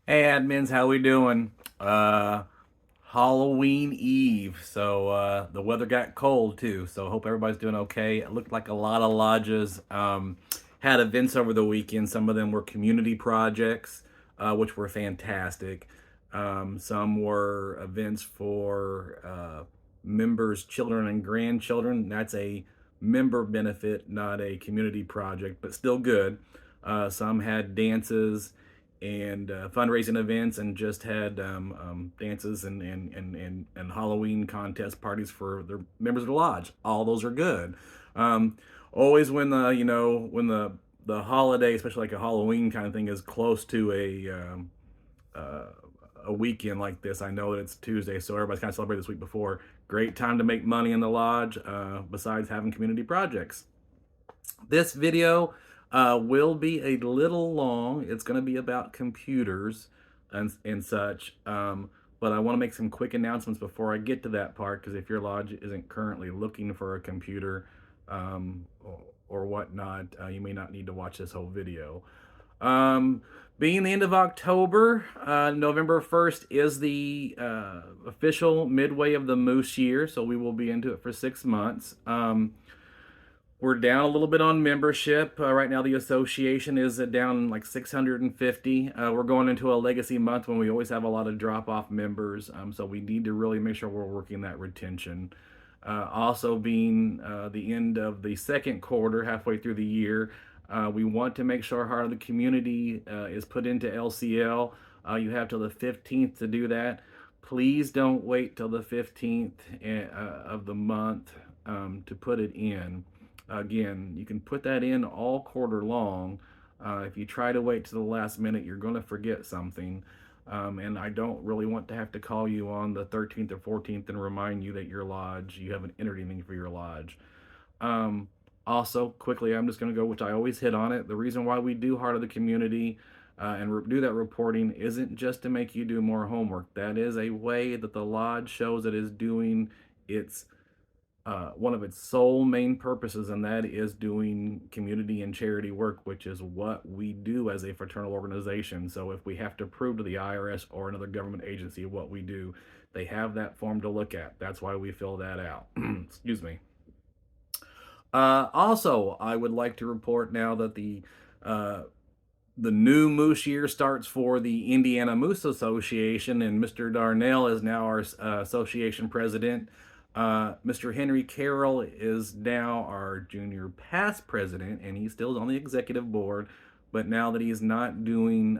Hey admins, how we doing? Halloween Eve, so the weather got cold too. So hope everybody's doing okay. It looked like a lot of lodges had events over the weekend. Some of them were community projects, which were fantastic. Some were events for members, children, and grandchildren. That's a member benefit, not a community project, but still good. Some had dances and fundraising events, and just had dances and Halloween contest parties for the members of the lodge. All those are good. Always when the holiday, especially like a Halloween kind of thing, is close to uh, a weekend like this. I know that it's Tuesday, so everybody's kind of celebrating this week before. Great time to make money in the lodge, besides having community projects. This video will be a little long. It's going to be about computers and such. But I want to make some quick announcements before I get to that part, because if your lodge isn't currently looking for a computer or whatnot, you may not need to watch this whole video. Um, Being the end of October, November 1st is the official midway of the Moose year, so we will be into it for 6 months. We're down a little bit on membership. Right now, the association is down like 650. We're going into a legacy month when we always have a lot of drop off members. So we need to really make sure we're working that retention. Also, being the end of the second quarter, halfway through the year, we want to make sure Heart of the Community is put into LCL. You have till the 15th to do that. Please don't wait till the 15th of the month to put it in. Again, you can put that in all quarter long. If you try to wait to the last minute, you're going to forget something. And I don't really want to have to call you on the 13th or 14th and remind you that you haven't entered anything for your lodge. Um, Also, quickly, I'm just going to go, which I always hit on it. The reason why we do Heart of the Community and do that reporting isn't just to make you do more homework. That is a way that the lodge shows it is doing its one of its sole main purposes, and that is doing community and charity work, which is what we do as a fraternal organization. So if we have to prove to the IRS or another government agency what we do, they have that form to look at. That's why we fill that out. Excuse me. Also, I would like to report now that uh, the new Moose year starts for the Indiana Moose Association, and Mr. Darnell is now our association president. Mr. Henry Carroll is now our junior past president, and he still is on the executive board. But now that he's not doing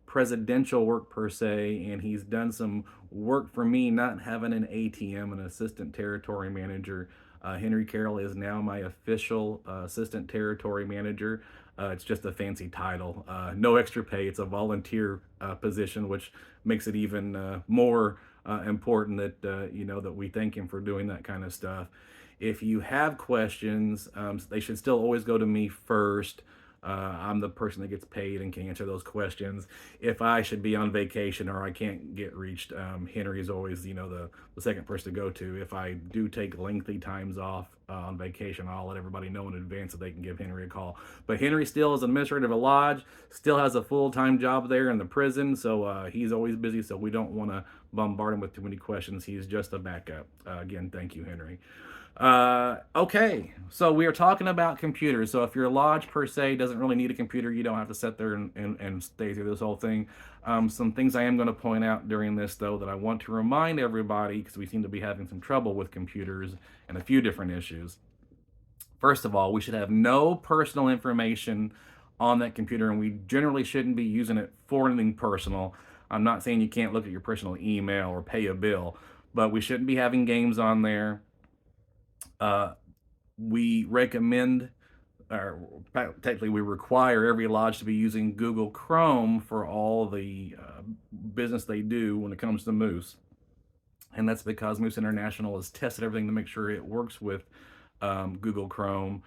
presidential work per se, and he's done some work for me, not having an ATM, an assistant territory manager, Henry Carroll is now my official assistant territory manager. It's just a fancy title, no extra pay. It's a volunteer position, which makes it even more important that that we thank him for doing that kind of stuff. If you have questions, they should still always go to me first. I'm the person that gets paid and can answer those questions. If I should be on vacation or I can't get reached, Henry is always, the second person to go to. If I do take lengthy times off on vacation, I'll let everybody know in advance so they can give Henry a call. But Henry still is administrator of a lodge, still has a full-time job there in the prison, so he's always busy, so we don't want to bombard him with too many questions. He's just a backup. Again, thank you, Henry. Okay, so we are talking about computers. So if your lodge per se doesn't really need a computer, you don't have to sit there and stay through this whole thing. Some things I am going to point out during this, though, that I want to remind everybody, because we seem to be having some trouble with computers and a few different issues. First of all, we should have no personal information on that computer, and we generally shouldn't be using it for anything personal. I'm not saying you can't look at your personal email or pay a bill, but we shouldn't be having games on there. Uh, we recommend, or technically we require every lodge to be using Google Chrome for all the business they do when it comes to Moose. And that's because Moose International has tested everything to make sure it works with Google Chrome.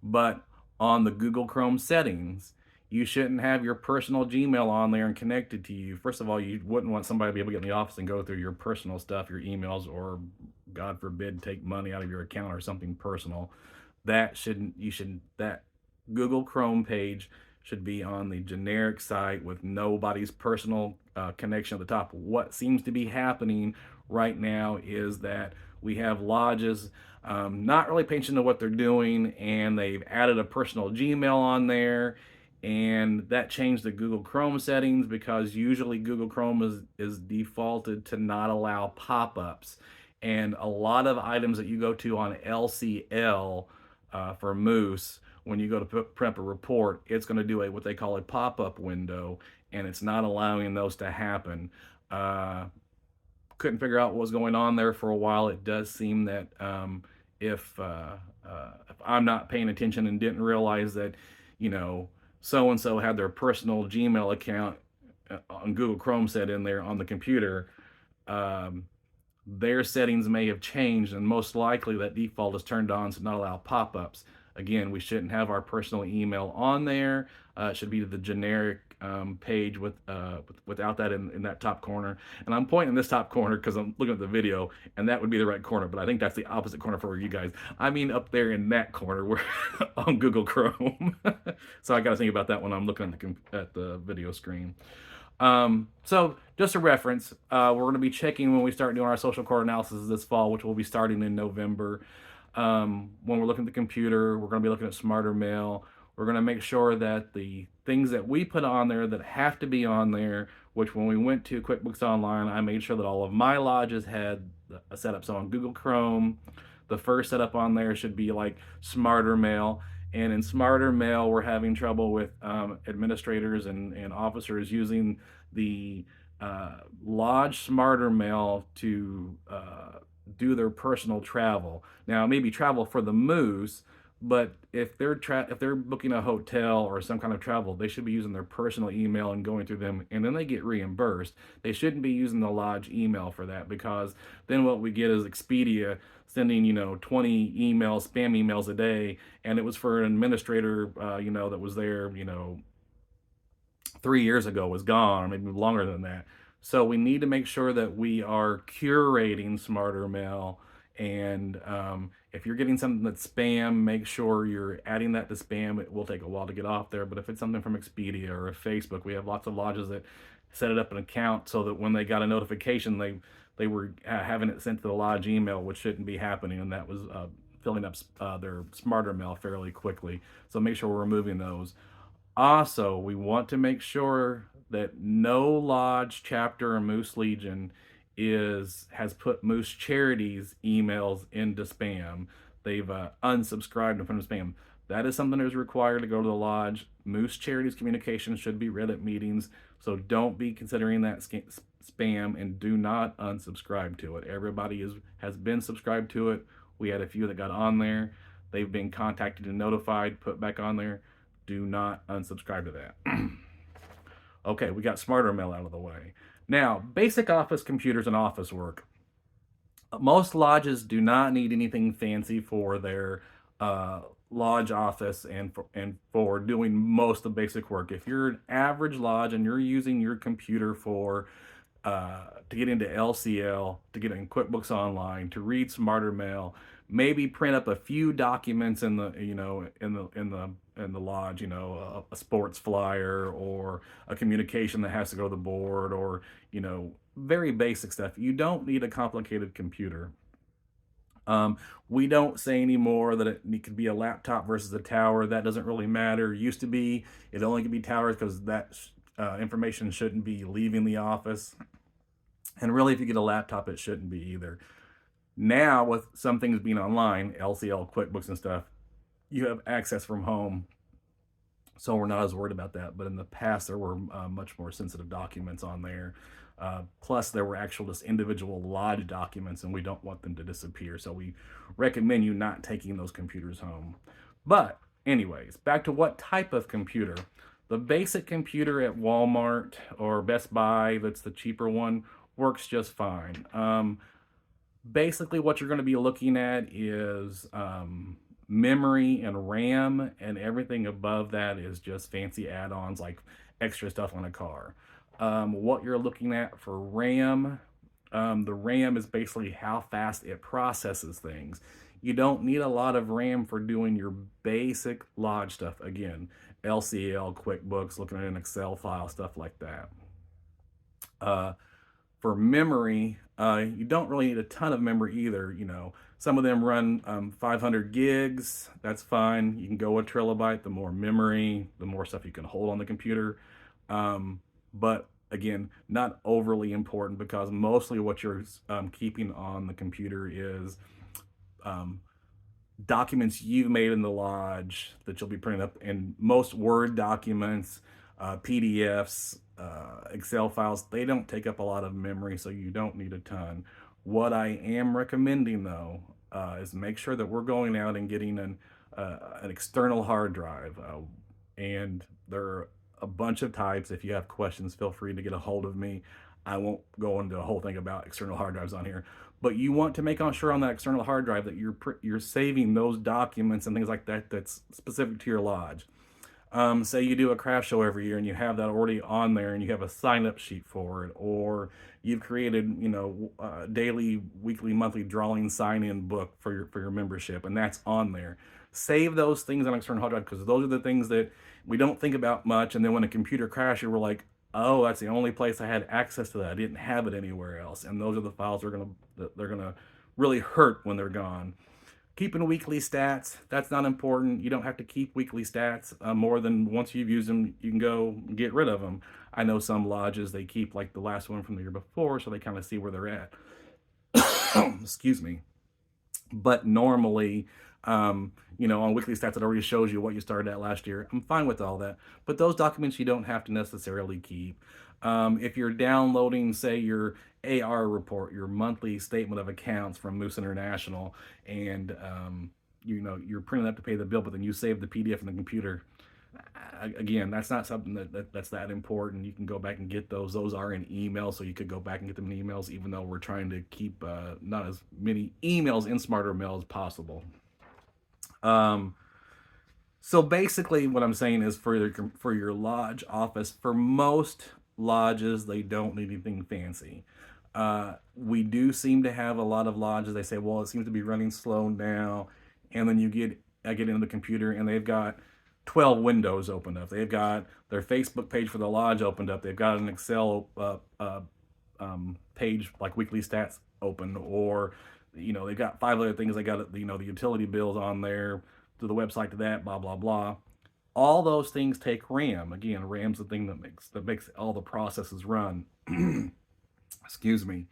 But on the Google Chrome settings, you shouldn't have your personal Gmail on there and connected to you. First of all, you wouldn't want somebody to be able to get in the office and go through your personal stuff, your emails, or God forbid, take money out of your account or something personal. That Google Chrome page should be on the generic site with nobody's personal connection at the top. What seems to be happening right now is that we have lodges not really paying attention to what they're doing, and they've added a personal Gmail on there, and that changed the Google Chrome settings because usually Google Chrome is defaulted to not allow pop-ups. And a lot of items that you go to on LCL for Moose, when you go to prep a report, it's going to do what they call a pop-up window, and it's not allowing those to happen. Couldn't figure out what was going on there for a while. It does seem that if I'm not paying attention and didn't realize that, you know, so and so had their personal Gmail account on Google Chrome set in there on the computer, um, their settings may have changed, and most likely that default is turned on to not allow pop-ups. Again, we shouldn't have our personal email on there. It should be the generic page without that in that top corner. And I'm pointing this top corner because I'm looking at the video, and that would be the right corner, but I think that's the opposite corner for you guys. I mean up there in that corner where on Google Chrome. So I got to think about that when I'm looking at the video screen. So just a reference, we're going to be checking when we start doing our social core analysis this fall, which will be starting in November. When we're looking at the computer, we're going to be looking at Smarter Mail. We're going to make sure that the things that we put on there that have to be on there, which when we went to QuickBooks Online, I made sure that all of my lodges had a setup. So on Google Chrome, the first setup on there should be like Smarter Mail. And in Smarter Mail, we're having trouble with administrators and officers using the Lodge Smarter Mail to do their personal travel. Now, maybe travel for the Moose, but if they're booking a hotel or some kind of travel, they should be using their personal email and going through them, and then they get reimbursed. They shouldn't be using the Lodge email for that, because then what we get is Expedia sending 20 emails, spam emails a day, and it was for an administrator that was there 3 years ago, was gone, or maybe longer than that. So we need to make sure that we are curating Smarter Mail. And if you're getting something that's spam, make sure you're adding that to spam. It will take a while to get off there, but if it's something from Expedia or Facebook, we have lots of lodges that set it up an account so that when they got a notification, they were having it sent to the lodge email, which shouldn't be happening, and that was filling up their Smarter Mail fairly quickly. So make sure we're removing those. Also, we want to make sure that no lodge, chapter, or Moose Legion has put Moose Charities emails into spam. They've unsubscribed them from spam. That is something that is required to go to the lodge. Moose Charities communication should be read at meetings, so don't be considering that spam, and do not unsubscribe to it. Everybody has been subscribed to it. We had a few that got on there. They've been contacted and notified, put back on there. Do not unsubscribe to that. Okay, we got Smarter Mail out of the way. Now, basic office computers and office work. Most lodges do not need anything fancy for their lodge office and for doing most of the basic work. If you're an average lodge and you're using your computer for to get into LCL, to get in QuickBooks Online, to read Smarter Mail, maybe print up a few documents in the in the lodge, a sports flyer or a communication that has to go to the board, or very basic stuff. You don't need a complicated computer. We don't say anymore that it could be a laptop versus a tower. That doesn't really matter. It used to be it only could be towers because that information shouldn't be leaving the office. And really, if you get a laptop, it shouldn't be either. Now, with some things being online, LCL, QuickBooks, and stuff, you have access from home, so we're not as worried about that. But in the past, there were much more sensitive documents on there. Plus, there were actual just individual lodge documents, and we don't want them to disappear. So we recommend you not taking those computers home. But anyways, back to what type of computer. The basic computer at Walmart or Best Buy, that's the cheaper one, works just fine. Basically, what you're going to be looking at is memory and RAM, and everything above that is just fancy add-ons like extra stuff on a car. What you're looking at for RAM, the RAM is basically how fast it processes things. You don't need a lot of RAM for doing your basic lodge stuff. Again, LCL, QuickBooks, looking at an Excel file, stuff like that. For memory, you don't really need a ton of memory either. Some of them run 500 gigs. That's fine. You can go a terabyte. The more memory, the more stuff you can hold on the computer. But again, not overly important, because mostly what you're keeping on the computer is documents you've made in the lodge that you'll be printing up, and most Word documents, PDFs, Excel files, they don't take up a lot of memory, so you don't need a ton. What I am recommending, though, is make sure that we're going out and getting an external hard drive. And there are a bunch of types. If you have questions, feel free to get a hold of me. I won't go into a whole thing about external hard drives on here, but you want to make sure on that external hard drive that you're saving those documents and things like that that's specific to your lodge. Say you do a craft show every year and you have that already on there, and you have a sign-up sheet for it, or you've created, daily, weekly, monthly drawing sign-in book for your membership, and that's on there. Save those things on external hard drive, because those are the things that we don't think about much, and then when a computer crashes, we're like, oh, that's the only place I had access to that. I didn't have it anywhere else, and those are the files they're gonna really hurt when they're gone. Keeping weekly stats, that's not important. You don't have to keep weekly stats more than once you've used them, you can go get rid of them. I know some lodges, they keep like the last one from the year before, so they kind of see where they're at. Excuse me. But normally, on weekly stats, it already shows you what you started at last year. I'm fine with all that. But those documents you don't have to necessarily keep. If you're downloading, say, your AR report, your monthly statement of accounts from Moose International, and you're printing up to pay the bill, but then you save the PDF in the computer. Again, that's not something that's that important. You can go back and get those. Those are in email, so you could go back and get them in emails, even though we're trying to keep not as many emails in Smarter Mail as possible. So basically what I'm saying is, for your lodge office, for most lodges, they don't need anything fancy. We do seem to have a lot of lodges, they say, well, it seems to be running slow now. And then I get into the computer and they've got 12 windows opened up. They've got their Facebook page for the lodge opened up. They've got an Excel page like weekly stats open, or they've got 5 other things. They got the utility bills on there, to the website, to that, blah blah blah. All those things take RAM. Again, RAM's the thing that makes all the processes run. Excuse me.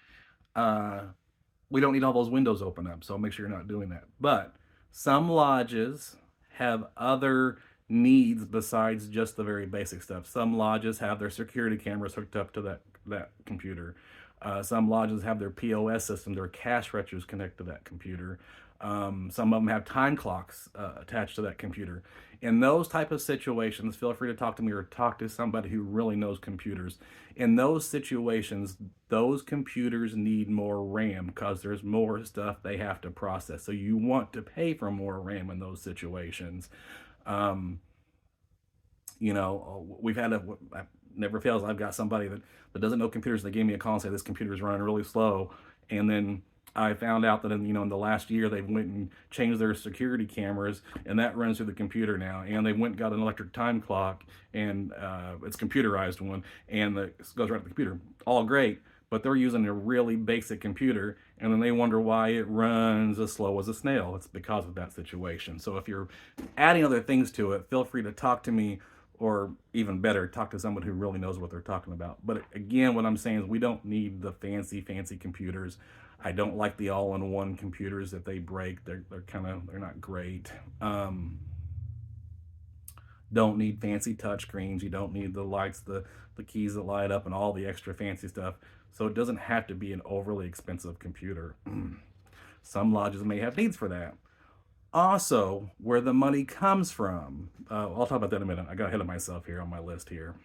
We don't need all those windows open up, so make sure you're not doing that. But some lodges have other needs besides just the very basic stuff. Some lodges have their security cameras hooked up to that computer. Some lodges have their POS system, their cash registers connect to that computer. Some of them have time clocks attached to that computer. In those type of situations, feel free to talk to me or talk to somebody who really knows computers. In those situations, those computers need more RAM, because there's more stuff they have to process. So you want to pay for more RAM in those situations. We've had never fails. I've got somebody that doesn't know computers. They gave me a call and said, this computer is running really slow. And then I found out that in the last year, they went and changed their security cameras, and that runs through the computer now. And they went and got an electric time clock, and it's a computerized one, and it goes right to the computer. All great, but they're using a really basic computer, and then they wonder why it runs as slow as a snail. It's because of that situation. So if you're adding other things to it, feel free to talk to me, or even better, talk to someone who really knows what they're talking about. But again, what I'm saying is, we don't need the fancy computers. I don't like the all-in-one computers. If they break, they're not great. Don't need fancy touchscreens. You don't need the lights, the keys that light up, and all the extra fancy stuff. So it doesn't have to be an overly expensive computer. Some lodges may have needs for that. Also, where the money comes from. I'll talk about that in a minute. I got ahead of myself here on my list here.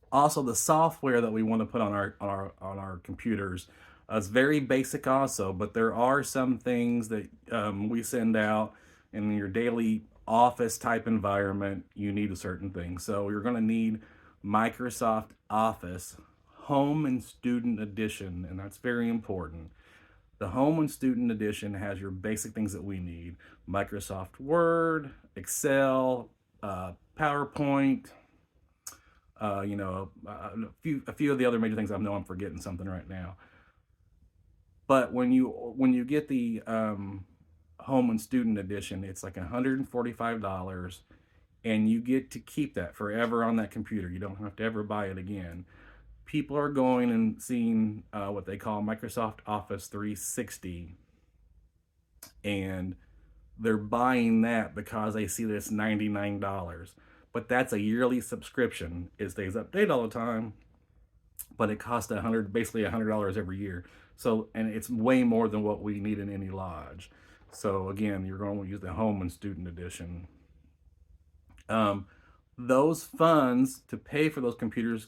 Also, the software that we want to put on our computers is very basic also, but there are some things that we send out in your daily office type environment. You need a certain thing. So you're going to need Microsoft Office Home and Student Edition, and that's very important. The Home and Student Edition has your basic things that we need: Microsoft Word, Excel, PowerPoint, a few of the other major things. I know I'm forgetting something right now. But when you get the Home and Student Edition, it's like $145, and you get to keep that forever on that computer. You don't have to ever buy it again. People are going and seeing what they call Microsoft Office 360, and they're buying that because they see that it's $99. But that's a yearly subscription. It stays updated all the time, but it costs basically $100 every year. So, and it's way more than what we need in any lodge. So again, you're going to use the Home and Student Edition. Those funds to pay for those computers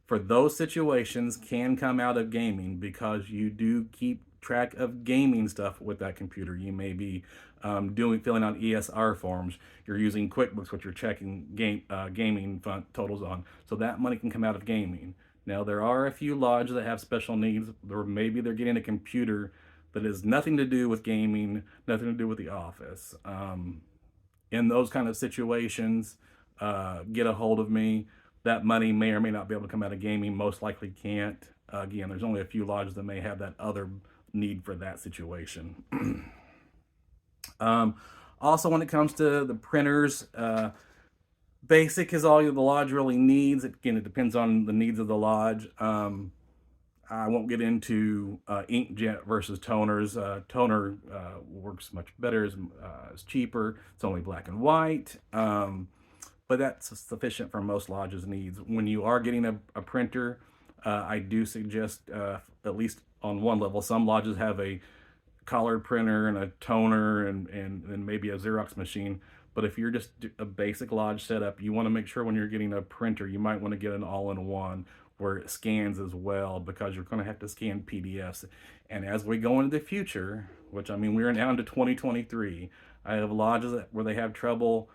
for those situations can come out of gaming, because you do keep track of gaming stuff with that computer. You may be filling out ESR forms. You're using QuickBooks, which you're checking gaming fund totals on. So that money can come out of gaming. Now, there are a few lodges that have special needs, or maybe they're getting a computer that has nothing to do with gaming, nothing to do with the office. In those kind of situations, get a hold of me. That money may or may not be able to come out of gaming, most likely can't. Again, there's only a few lodges that may have that other need for that situation. Also, when it comes to the printers, basic is all the lodge really needs. Again, it depends on the needs of the lodge. I won't get into inkjet versus toners. Toner works much better, is cheaper. It's only black and white. But that's sufficient for most lodges' needs. When you are getting a printer, I do suggest, at least on one level, some lodges have a collared printer and a toner and maybe a Xerox machine. But if you're just a basic lodge setup, you want to make sure when you're getting a printer, you might want to get an all-in-one where it scans as well, because you're going to have to scan PDFs. And as we go into the future, which, I mean, we're now into 2023, I have lodges where they have trouble,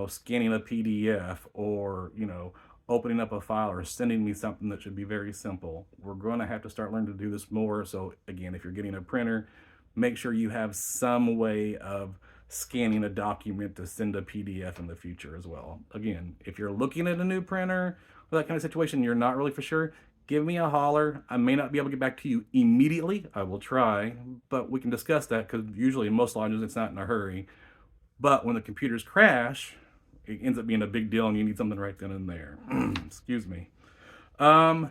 scanning a PDF, or, opening up a file or sending me something that should be very simple. We're going to have to start learning to do this more. So again, if you're getting a printer, make sure you have some way of scanning a document to send a PDF in the future as well. Again, if you're looking at a new printer or that kind of situation, you're not really for sure, give me a holler. I may not be able to get back to you immediately. I will try, but we can discuss that, because usually in most lodges it's not in a hurry. But when the computers crash, it ends up being a big deal and you need something right then and there. Excuse me. I'm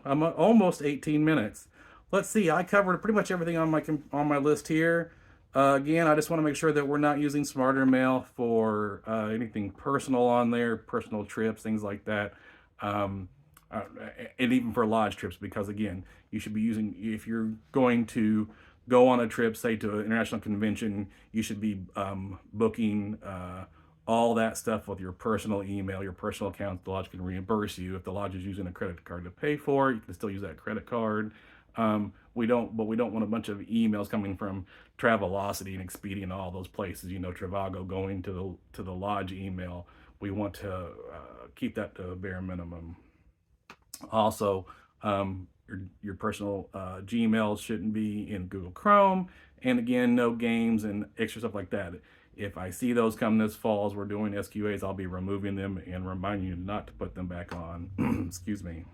almost 18 minutes. Let's see, I covered pretty much everything on my list here. Again, I just want to make sure that we're not using SmarterMail for anything personal on there, personal trips, things like that. And even for lodge trips, because again, you should be using, if you're going to go on a trip, say to an international convention, you should be booking all that stuff with your personal email, your personal account. The lodge can reimburse you. If the lodge is using a credit card to pay for it, you can still use that credit card. We don't want a bunch of emails coming from Travelocity and Expedia and all those places, Trivago, going to the lodge email. We want to keep that to a bare minimum. Also, your personal Gmail shouldn't be in Google Chrome. And again, no games and extra stuff like that. If I see those come this fall as we're doing SQAs, I'll be removing them and reminding you not to put them back on. Excuse me.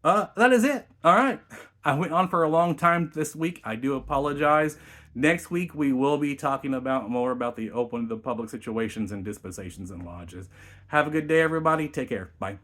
That is it. All right. I went on for a long time this week. I do apologize. Next week, we will be talking more about the open to the public situations and dispensations in lodges. Have a good day, everybody. Take care. Bye.